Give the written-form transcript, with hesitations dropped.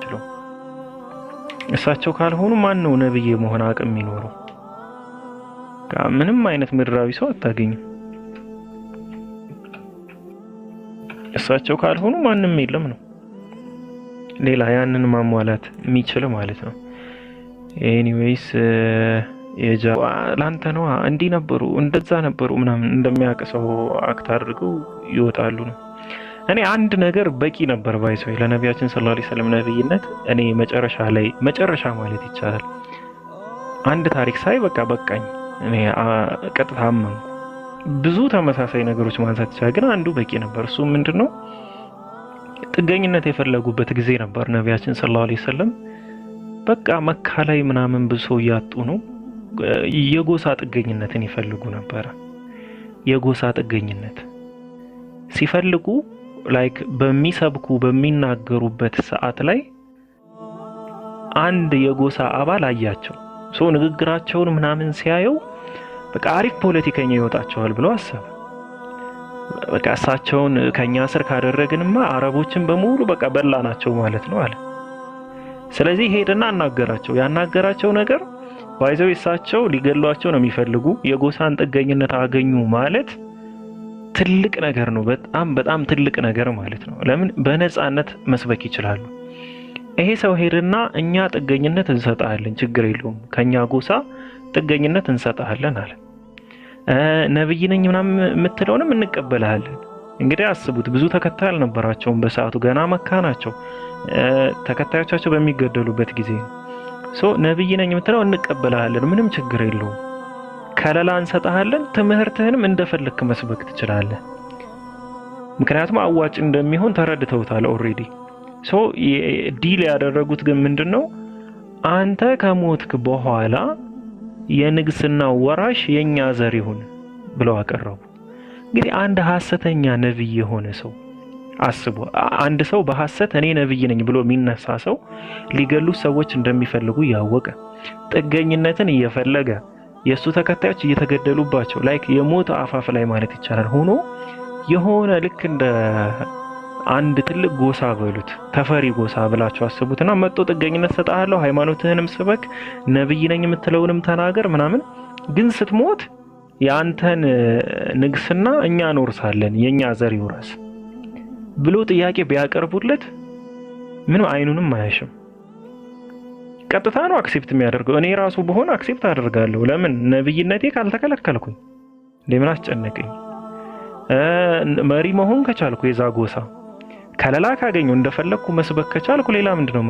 የሚችለው። እሳቸው ካልሆኑ ማን ነው ነብይ መሆን አቅም የሚኖረው? ምንም አይነት ምድራዊ ሰው አታገኝም። እሳቸው ካልሆኑ ማንም የለም ነው። ሌላ ያንን ማሟላት የሚችል ማለት ነው። ኤኒዌይስ ላንተ ነው እንዲህ ነበሩ እንደዛ ነበሩ ምናምን እንደሚያቀሰው አክት አድርገው ይወጣሉ ነው። እኔ አንድ ነገር በቂ ነበር ባይሰው ለነቢያችን ሰለላሁ ዐለይሂ ወሰለም ነብይነት። እኔ መጨረሻ ማለት ይቻላል አንድ ታሪክ ሳይ በቃኝ። እኔ ቀጥታ አመንኩ። ብዙ ተመሳሳይ ነገሮች ማንሳት ይቻላል፣ ግን አንዱ በቂ ነበር። እሱ ምንድነው? ጥገኝነት የፈለጉበት ጊዜ ነበር ነቢያችን ሰለላሁ ዐለይሂ ወሰለም። በቃ መካ ላይ ምናምን ብዙ ሰው እያጡ ነው። የጎሳ ጥገኝነትን ይፈልጉ ነበር። የጎሳ ጥገኝነት ሲፈልጉ ላይክ በሚናገሩበት ሰዓት ላይ አንድ የጎሳ አባል አያቸው። ሰው ንግግራቸውን ምናምን ሲያየው በቃ አሪፍ ፖለቲከኛ ይወጣቸዋል ብሎ አሰበ። በቃ እሳቸውን ከኛ ስር ካደረግንማ አረቦችን በሙሉ በቃ በላናቸው ማለት ነው አለ። ስለዚህ ሄደና አናገራቸው። ያናገራቸው ነገር ባይዘው እሳቸው ሊገሏቸው ነው የሚፈልጉ። የጎሳን ጥገኝነት አገኙ ማለት ትልቅ ነገር ነው። በጣም ትልቅ ነገር ማለት ነው። ለምን በነፃነት መስበክ ይችላሉ። ይሄ ሰው ሄደና እኛ ጥገኝነት እንሰጣለን፣ ችግር የለውም ከኛ ጎሳ ጥገኝነት እንሰጣለን አለ። ነብይ ነኝ ምናምን የምትለውንም እንቀበላለን። እንግዲህ አስቡት፣ ብዙ ተከታይ አልነበራቸውም በሰዓቱ፣ ገና መካ ናቸው። ተከታዮቻቸው በሚገደሉበት ጊዜ ነብይ ነኝ የምትለው እንቀበላለን፣ ምንም ችግር የለውም፣ ከለላ እንሰጣለን፣ ትምህርትህንም እንደፈለክ መስበክ ትችላለህ። ምክንያቱም አዋጭ እንደሚሆን ተረድተውታል ኦሬዲ። ዲል ያደረጉት ግን ምንድነው? አንተ ከሞትክ በኋላ የንግስና ወራሽ የኛ ዘር ይሁን ብለው አቀረቡ። እንግዲህ አንድ ሐሰተኛ ነብይ የሆነ ሰው አስቡ። አንድ ሰው በሐሰት እኔ ነብይ ነኝ ብሎ የሚነሳ ሰው ሊገሉ ሰዎች እንደሚፈልጉ ያወቀ፣ ጥገኝነትን እየፈለገ የሱ ተከታዮች እየተገደሉባቸው ላይክ የሞት አፋፍ ላይ ማለት ይቻላል ሆኖ የሆነ ልክ እንደ አንድ ትልቅ ጎሳ በሉት ተፈሪ ጎሳ ብላችሁ አስቡትና መጥቶ ጥገኝነት ሰጣለሁ፣ ሃይማኖትህንም ስበክ፣ ነብይ ነኝ የምትለውንም ተናገር ምናምን፣ ግን ስትሞት ያንተን ንግስና እኛ እንወርሳለን፣ የኛ ዘር ይወርስ ብሎ ጥያቄ ቢያቀርቡለት ምንም አይኑንም አያሽም። ቀጥታ ነው አክሴፕት የሚያደርገው። እኔ ራሱ በሆነ አክሴፕት አደርጋለሁ። ለምን? ነብይነቴ ካልተከለከልኩኝ ለምን አስጨነቀኝ? መሪ መሆን ከቻልኩ የዛ ጎሳ ከለላ ካገኘው እንደፈለኩ መስበክ ከቻልኩ ሌላ ምንድነው